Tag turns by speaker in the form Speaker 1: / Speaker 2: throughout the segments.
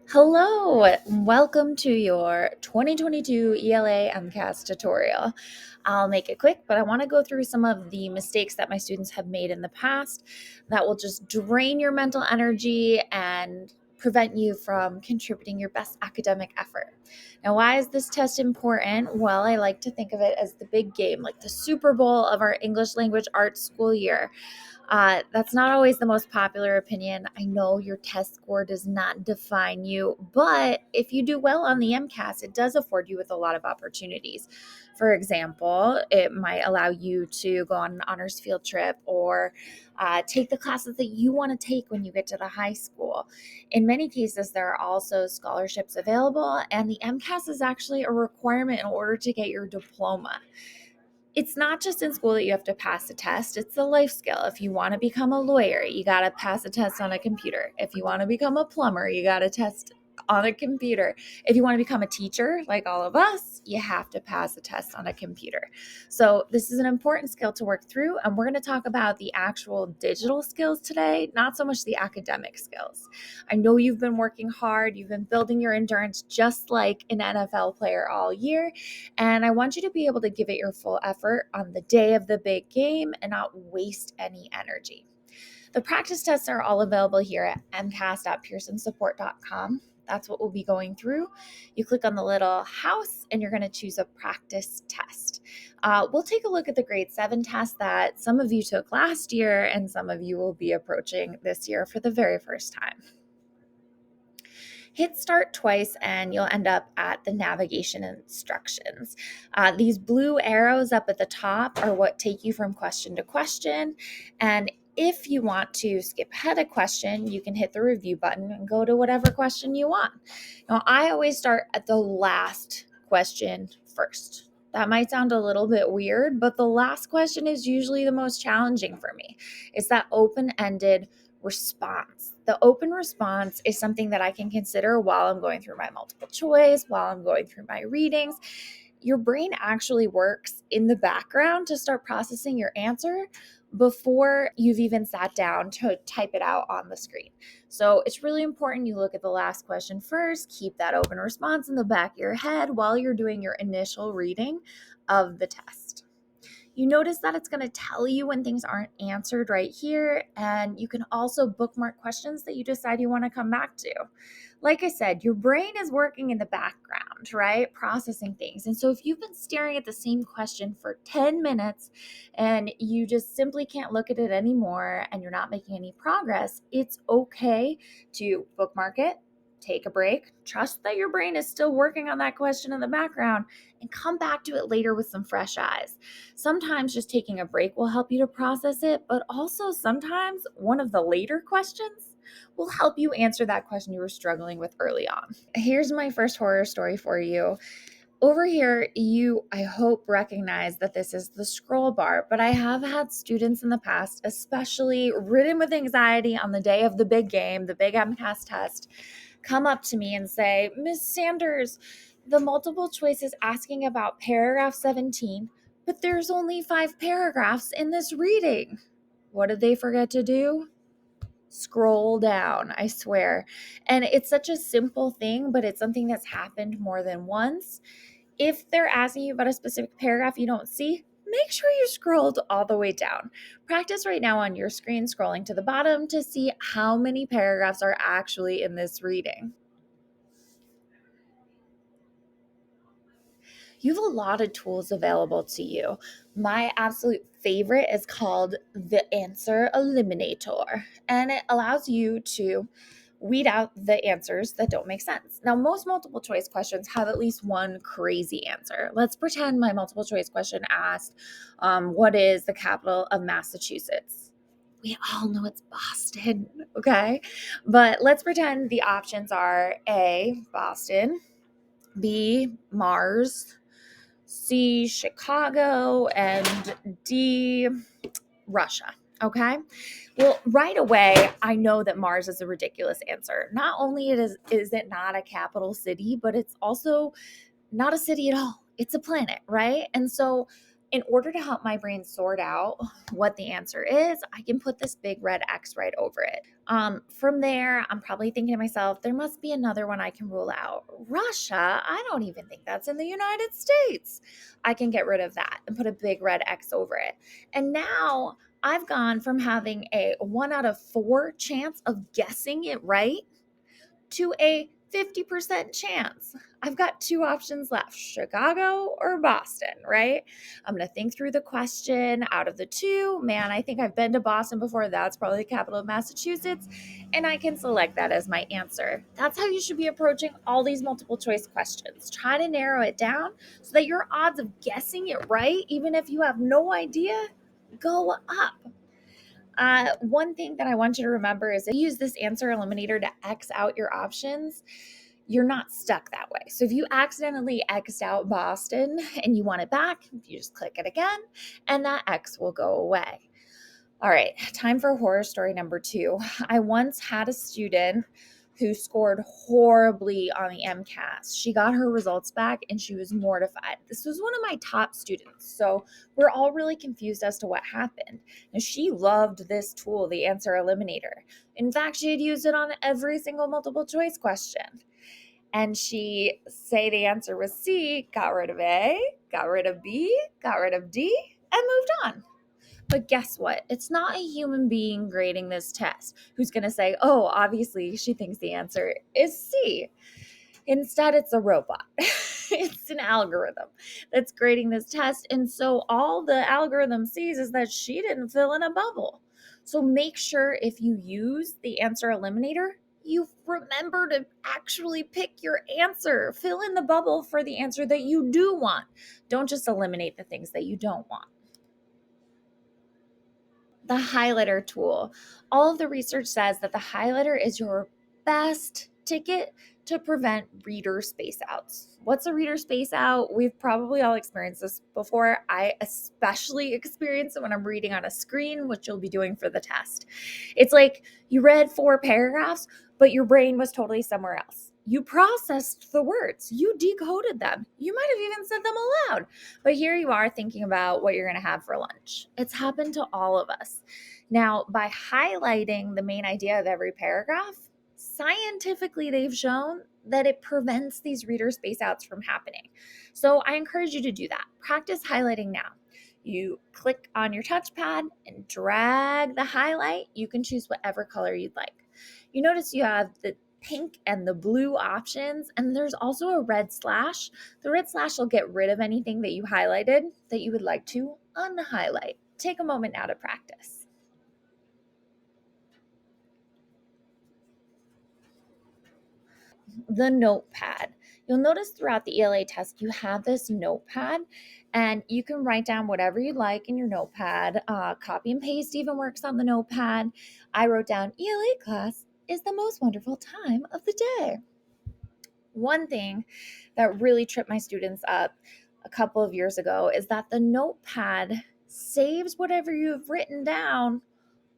Speaker 1: Hello, welcome to your 2022 ELA MCAS tutorial. I'll make it quick, but I want to go through some of the mistakes that my students have made in the past that will just drain your mental energy and prevent you from contributing your best academic effort. Now, why is this test important? Well, I like to think of it as the big game, like the Super Bowl of our English language arts school year. That's not always the most popular opinion. I know your test score does not define you, but if you do well on the MCAS, it does afford you with a lot of opportunities. For example, it might allow you to go on an honors field trip or take the classes that you want to take when you get to the high school. In many cases, there are also scholarships available, and the MCAS is actually a requirement in order to get your diploma. It's not just in school that you have to pass a test, it's a life skill. If you want to become a lawyer, you got to pass a test on a computer. If you want to become a plumber, you got to test on a computer. If you want to become a teacher, like all of us, you have to pass a test on a computer. So, this is an important skill to work through, and we're going to talk about the actual digital skills today, not so much the academic skills. I know you've been working hard, you've been building your endurance just like an NFL player all year. And I want you to be able to give it your full effort on the day of the big game and not waste any energy. The practice tests are all available here at mcas.pearsonsupport.com. That's what we'll be going through. You click on the little house and you're going to choose a practice test. We'll take a look at the grade 7 test that some of you took last year and some of you will be approaching this year for the very first time. Hit start twice and you'll end up at the navigation instructions. These blue arrows up at the top are what take you from question to question. And if you want to skip ahead a question, you can hit the review button and go to whatever question you want. Now, I always start at the last question first. That might sound a little bit weird, but the last question is usually the most challenging for me. It's that open-ended response. The open response is something that I can consider while I'm going through my multiple choice, while I'm going through my readings. Your brain actually works in the background to start processing your answer before you've even sat down to type it out on the screen. So it's really important you look at the last question first, keep that open response in the back of your head while you're doing your initial reading of the test. You notice that it's going to tell you when things aren't answered right here, and you can also bookmark questions that you decide you want to come back to. Like I said, your brain is working in the background, right? Processing things. And so if you've been staring at the same question for 10 minutes and you just simply can't look at it anymore and you're not making any progress, it's okay to bookmark it, take a break, trust that your brain is still working on that question in the background, and come back to it later with some fresh eyes. Sometimes just taking a break will help you to process it, but also sometimes one of the later questions will help you answer that question you were struggling with early on. Here's my first horror story for you. Over here, you, I hope, recognize that this is the scroll bar, but I have had students in the past, especially ridden with anxiety on the day of the big game, the big MCAS test, come up to me and say, Miss Sanders, the multiple choice is asking about paragraph 17, but there's only 5 paragraphs in this reading. What did they forget to do? Scroll down, I swear. And it's such a simple thing, but it's something that's happened more than once. If they're asking you about a specific paragraph you don't see, make sure you scrolled all the way down. Practice right now on your screen scrolling to the bottom to see how many paragraphs are actually in this reading. You have a lot of tools available to you. My absolute favorite is called the Answer Eliminator, and it allows you to weed out the answers that don't make sense. Now, most multiple choice questions have at least one crazy answer. Let's pretend my multiple choice question asked, what is the capital of Massachusetts? We all know it's Boston, okay? But let's pretend the options are A, Boston, B, Mars, C, Chicago, and D, Russia. Okay. Well, right away, I know that Mars is a ridiculous answer. Not only is it not a capital city, but it's also not a city at all. It's a planet, right? And so In order to help my brain sort out what the answer is, I can put this big red X right over it. From there, I'm probably thinking to myself, there must be another one I can rule out. Russia, I don't even think that's in the United States. I can get rid of that and put a big red X over it. And now I've gone from having a 1 out of 4 chance of guessing it right to a 50% chance. I've got 2 options left, Chicago or Boston, right? I'm going to think through the question out of the 2. Man, I think I've been to Boston before. That's probably the capital of Massachusetts. And I can select that as my answer. That's how you should be approaching all these multiple choice questions. Try to narrow it down so that your odds of guessing it right, even if you have no idea, go up. One thing that I want you to remember is if you use this answer eliminator to X out your options, you're not stuck that way. So if you accidentally X'd out Boston and you want it back, you just click it again and that X will go away. All right, time for horror story number 2. I once had a student who scored horribly on the MCAS. She got her results back and she was mortified. This was one of my top students, so we're all really confused as to what happened. And she loved this tool, the answer eliminator. In fact, she had used it on every single multiple choice question. And she say the answer was C, got rid of A, got rid of B, got rid of D, and moved on. But guess what? It's not a human being grading this test who's going to say, oh, obviously she thinks the answer is C. Instead, it's a robot. It's an algorithm that's grading this test. And so all the algorithm sees is that she didn't fill in a bubble. So make sure if you use the answer eliminator, you remember to actually pick your answer. Fill in the bubble for the answer that you do want. Don't just eliminate the things that you don't want. The highlighter tool. All of the research says that the highlighter is your best ticket to prevent reader space outs. What's a reader space out? We've probably all experienced this before. I especially experience it when I'm reading on a screen, which you'll be doing for the test. It's like you read 4 paragraphs, but your brain was totally somewhere else. You processed the words, you decoded them. You might have even said them aloud, but here you are thinking about what you're going to have for lunch. It's happened to all of us. Now, by highlighting the main idea of every paragraph, scientifically they've shown that it prevents these reader space outs from happening. So I encourage you to do that. Practice highlighting now. You click on your touchpad and drag the highlight. You can choose whatever color you'd like. You notice you have the pink and the blue options, and there's also a red slash. The red slash will get rid of anything that you highlighted that you would like to unhighlight. Take a moment now to practice. The notepad. You'll notice throughout the ELA test, you have this notepad and you can write down whatever you like in your notepad. Copy and paste even works on the notepad. I wrote down ELA class is the most wonderful time of the day. One thing that really tripped my students up a couple of years ago is that the notepad saves whatever you've written down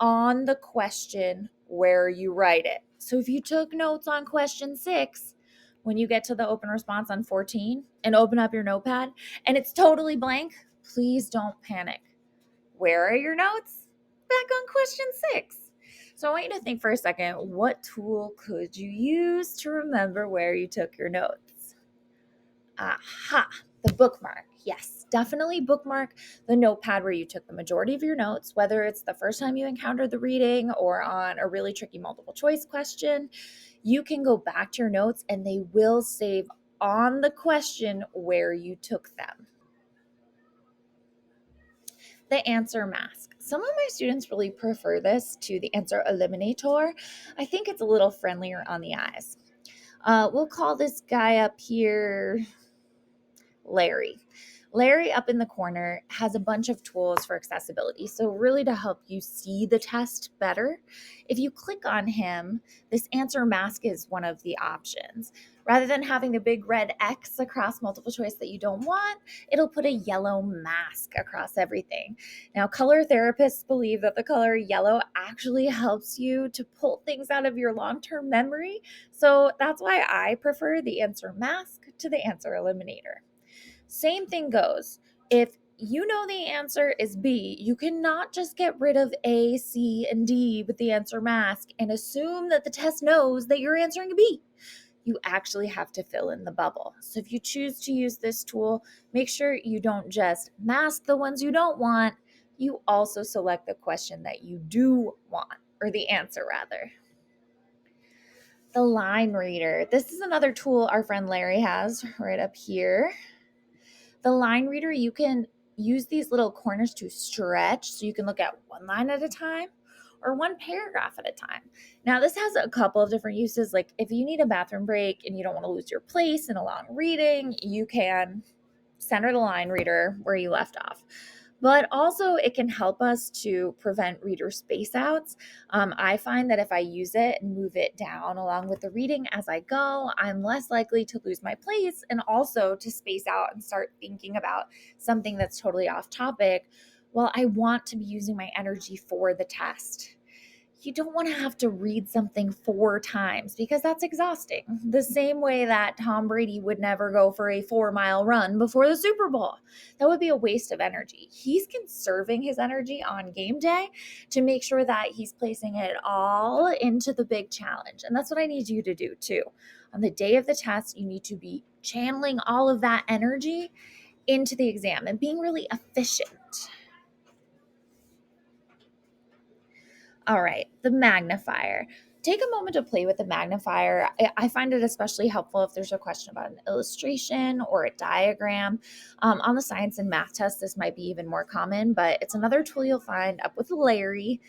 Speaker 1: on the question where you write it. So if you took notes on question 6, when you get to the open response on 14 and open up your notepad and it's totally blank, please don't panic. Where are your notes? Back on question 6. So I want you to think for a second, what tool could you use to remember where you took your notes? Aha, the bookmark. Yes, definitely bookmark the notepad where you took the majority of your notes, whether it's the first time you encountered the reading or on a really tricky multiple choice question. You can go back to your notes and they will save on the question where you took them. The answer mask. Some of my students really prefer this to the answer eliminator. I think it's a little friendlier on the eyes. We'll call this guy up here Larry. Larry up in the corner has a bunch of tools for accessibility. So really to help you see the test better, if you click on him, this answer mask is one of the options. Rather than having the big red X across multiple choice that you don't want, it'll put a yellow mask across everything. Now, color therapists believe that the color yellow actually helps you to pull things out of your long-term memory. So that's why I prefer the answer mask to the answer eliminator. Same thing goes. If you know the answer is B. You cannot just get rid of A, C, and D with the answer mask and assume that the test knows that you're answering B. You actually have to fill in the bubble. So if you choose to use this tool, make sure you don't just mask the ones you don't want, you also select the question that you do want, or the answer rather. The line reader. This is another tool our friend Larry has right up here. The line reader, you can use these little corners to stretch so you can look at one line at a time or one paragraph at a time. Now, this has a couple of different uses. Like if you need a bathroom break and you don't want to lose your place in a long reading, you can center the line reader where you left off. But also, it can help us to prevent reader space outs. I find that if I use it and move it down along with the reading as I go, I'm less likely to lose my place and also to space out and start thinking about something that's totally off topic while I want to be using my energy for the test. You don't want to have to read something 4 times because that's exhausting. The same way that Tom Brady would never go for a 4-mile run before the Super Bowl. That would be a waste of energy. He's conserving his energy on game day to make sure that he's placing it all into the big challenge. And that's what I need you to do too. On the day of the test, you need to be channeling all of that energy into the exam and being really efficient. All right, the magnifier. Take a moment to play with the magnifier. I find it especially helpful if there's a question about an illustration or a diagram. On the science and math test, this might be even more common, but it's another tool you'll find up with Larry.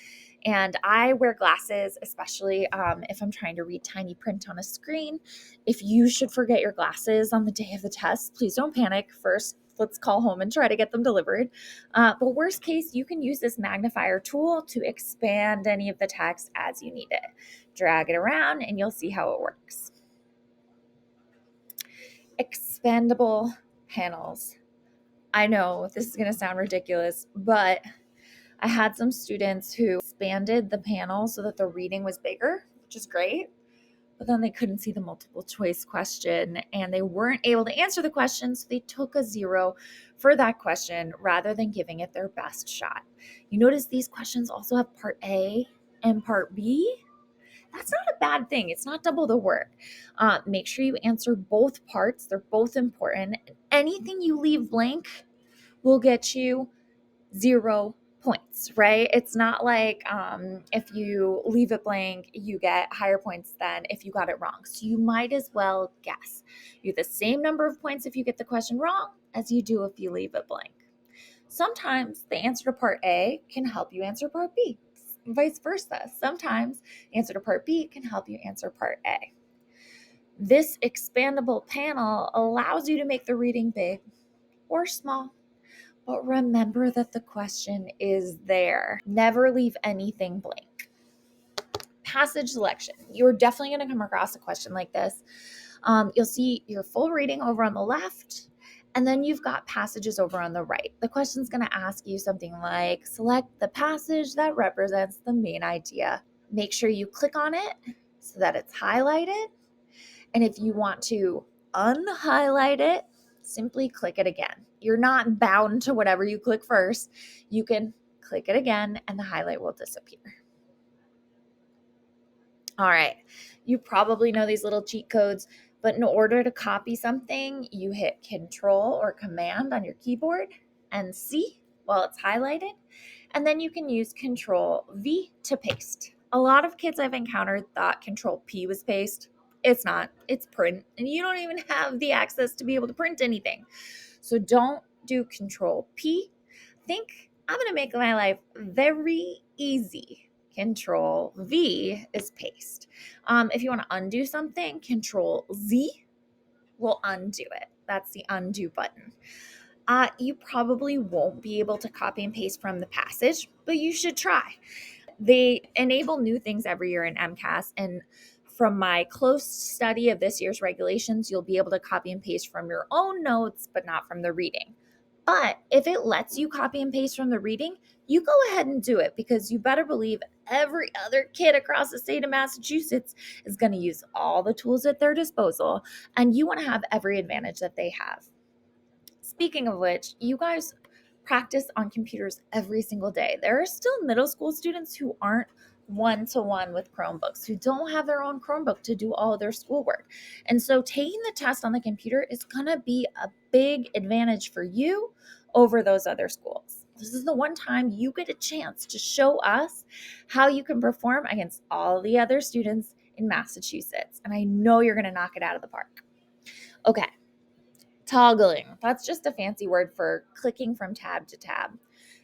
Speaker 1: And I wear glasses, especially if I'm trying to read tiny print on a screen. If you should forget your glasses on the day of the test, please don't panic. First, let's call home and try to get them delivered. But worst case, you can use this magnifier tool to expand any of the text as you need it. Drag it around and you'll see how it works. Expandable panels. I know this is going to sound ridiculous, but I had some students who expanded the panel so that the reading was bigger, which is great. But then they couldn't see the multiple choice question and they weren't able to answer the question. So they took a 0 for that question rather than giving it their best shot. You notice these questions also have part A and part B. That's not a bad thing. It's not double the work. Make sure you answer both parts. They're both important. Anything you leave blank will get you 0 points, right? It's not like if you leave it blank, you get higher points than if you got it wrong. So you might as well guess. You get the same number of points if you get the question wrong as you do if you leave it blank. Sometimes the answer to part A can help you answer part B, vice versa. Sometimes the answer to part B can help you answer part A. This expandable panel allows you to make the reading big or small. But remember that the question is there. Never leave anything blank. Passage selection. You're definitely going to come across a question like this. You'll see your full reading over on the left, and then you've got passages over on the right. The question's going to ask you something like, select the passage that represents the main idea. Make sure you click on it so that it's highlighted. And if you want to unhighlight it, simply click it again. You're not bound to whatever you click first. You can click it again and the highlight will disappear. All right, you probably know these little cheat codes, but in order to copy something, you hit Control or Command on your keyboard and C while it's highlighted, and then you can use Control V to paste. A lot of kids I've encountered thought Control P was paste. It's not, it's print, and you don't even have the access to be able to print anything. So don't do Control P. Think, I'm going to make my life very easy. Control V is paste. If you want to undo something, Control Z will undo it. That's the undo button. You probably won't be able to copy and paste from the passage, but you should try. They enable new things every year in MCAS, and from my close study of this year's regulations, you'll be able to copy and paste from your own notes, but not from the reading. But if it lets you copy and paste from the reading, you go ahead and do it, because you better believe every other kid across the state of Massachusetts is going to use all the tools at their disposal, and you want to have every advantage that they have. Speaking of which, you guys practice on computers every single day. There are still middle school students who aren't one-to-one with Chromebooks, who don't have their own Chromebook to do all of their schoolwork. And so taking the test on the computer is going to be a big advantage for you over those other schools. This is the one time you get a chance to show us how you can perform against all the other students in Massachusetts. And I know you're going to knock it out of the park. Okay. Toggling. That's just a fancy word for clicking from tab to tab.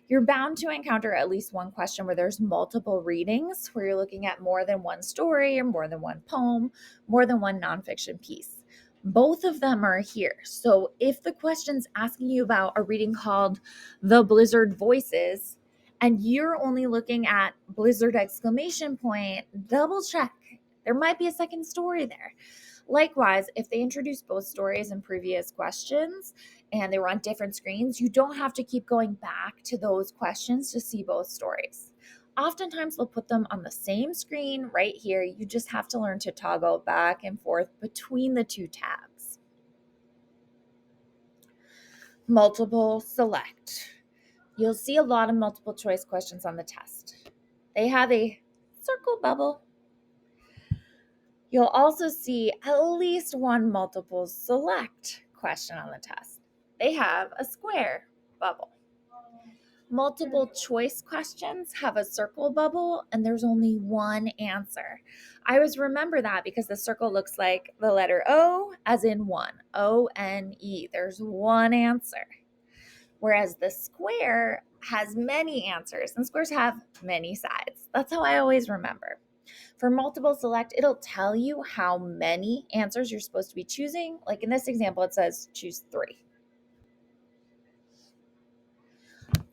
Speaker 1: You're bound to encounter at least one question where there's multiple readings, where you're looking at more than one story or more than one poem, more than one nonfiction piece. Both of them are here. So if the question's asking you about a reading called The Blizzard Voices, and you're only looking at Blizzard exclamation point, double check. There might be a second story there. Likewise, if they introduced both stories in previous questions and they were on different screens, you don't have to keep going back to those questions to see both stories. Oftentimes, they'll put them on the same screen right here. You just have to learn to toggle back and forth between the two tabs. Multiple select. You'll see a lot of multiple choice questions on the test. They have a circle bubble. You'll also see at least one multiple select question on the test. They have a square bubble. Multiple choice questions have a circle bubble, and there's only one answer. I always remember that because the circle looks like the letter O, as in one, O-N-E. There's one answer. Whereas the square has many answers, and squares have many sides. That's how I always remember. For multiple select, it'll tell you how many answers you're supposed to be choosing. Like in this example, it says choose 3.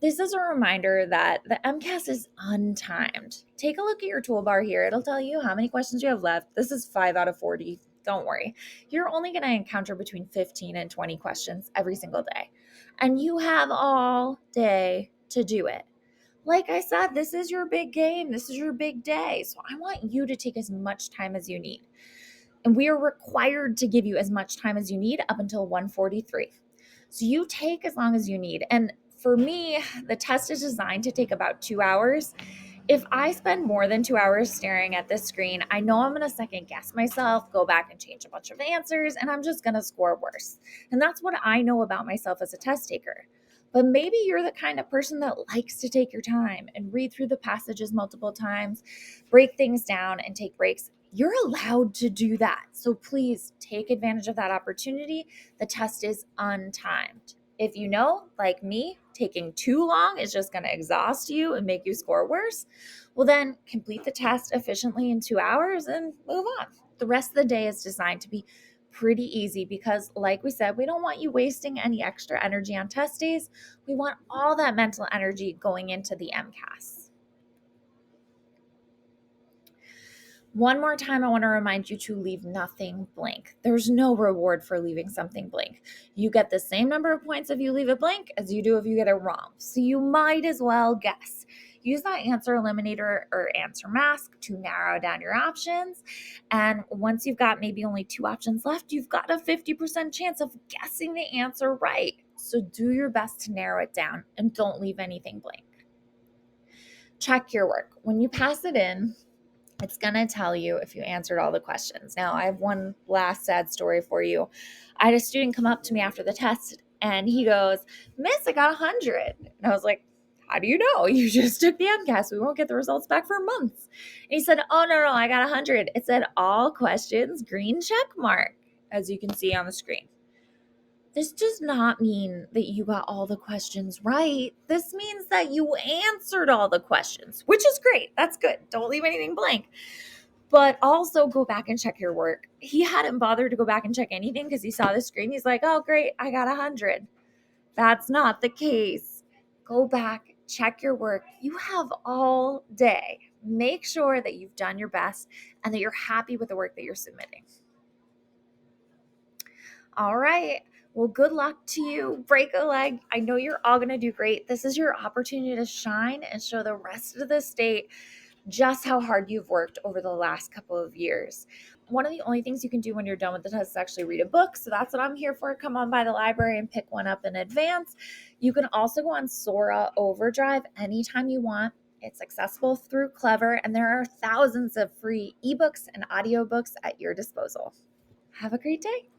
Speaker 1: This is a reminder that the MCAS is untimed. Take a look at your toolbar here. It'll tell you how many questions you have left. This is 5 out of 40. Don't worry. You're only going to encounter between 15 and 20 questions every single day. And you have all day to do it. Like I said, this is your big game. This is your big day. So I want you to take as much time as you need. And we are required to give you as much time as you need up until 1:43. So you take as long as you need. And for me, the test is designed to take about 2 hours. If I spend more than 2 hours staring at this screen, I know I'm going to second guess myself, go back and change a bunch of answers, and I'm just going to score worse. And that's what I know about myself as a test taker. But maybe you're the kind of person that likes to take your time and read through the passages multiple times, break things down, and take breaks. You're allowed to do that. So please take advantage of that opportunity. The test is untimed. If you know, like me, taking too long is just going to exhaust you and make you score worse, well then complete the test efficiently in 2 hours and move on. The rest of the day is designed to be pretty easy because, like we said, we don't want you wasting any extra energy on test days. We want all that mental energy going into the MCAS. One more time, I want to remind you to leave nothing blank. There's no reward for leaving something blank. You get the same number of points if you leave it blank as you do if you get it wrong. So you might as well guess. Use that answer eliminator or answer mask to narrow down your options. And once you've got maybe only 2 options left, you've got a 50% chance of guessing the answer right. So do your best to narrow it down and don't leave anything blank. Check your work. When you pass it in, it's going to tell you if you answered all the questions. Now, I have one last sad story for you. I had a student come up to me after the test and he goes, "Miss, I got 100. And I was like, "How do you know? You just took the MCAS. We won't get the results back for months." And he said, "Oh, no, I got 100. It said all questions, green check mark, as you can see on the screen." This does not mean that you got all the questions right. This means that you answered all the questions, which is great. That's good. Don't leave anything blank. But also go back and check your work. He hadn't bothered to go back and check anything because he saw the screen. He's like, "Oh, great, I got 100. That's not the case. Go back, check your work. You have all day. Make sure that you've done your best and that you're happy with the work that you're submitting. All right. Well, good luck to you. Break a leg. I know you're all going to do great. This is your opportunity to shine and show the rest of the state just how hard you've worked over the last couple of years. One of the only things you can do when you're done with the test is actually read a book. So that's what I'm here for. Come on by the library and pick one up in advance. You can also go on Sora Overdrive anytime you want. It's accessible through Clever, and there are thousands of free ebooks and audiobooks at your disposal. Have a great day.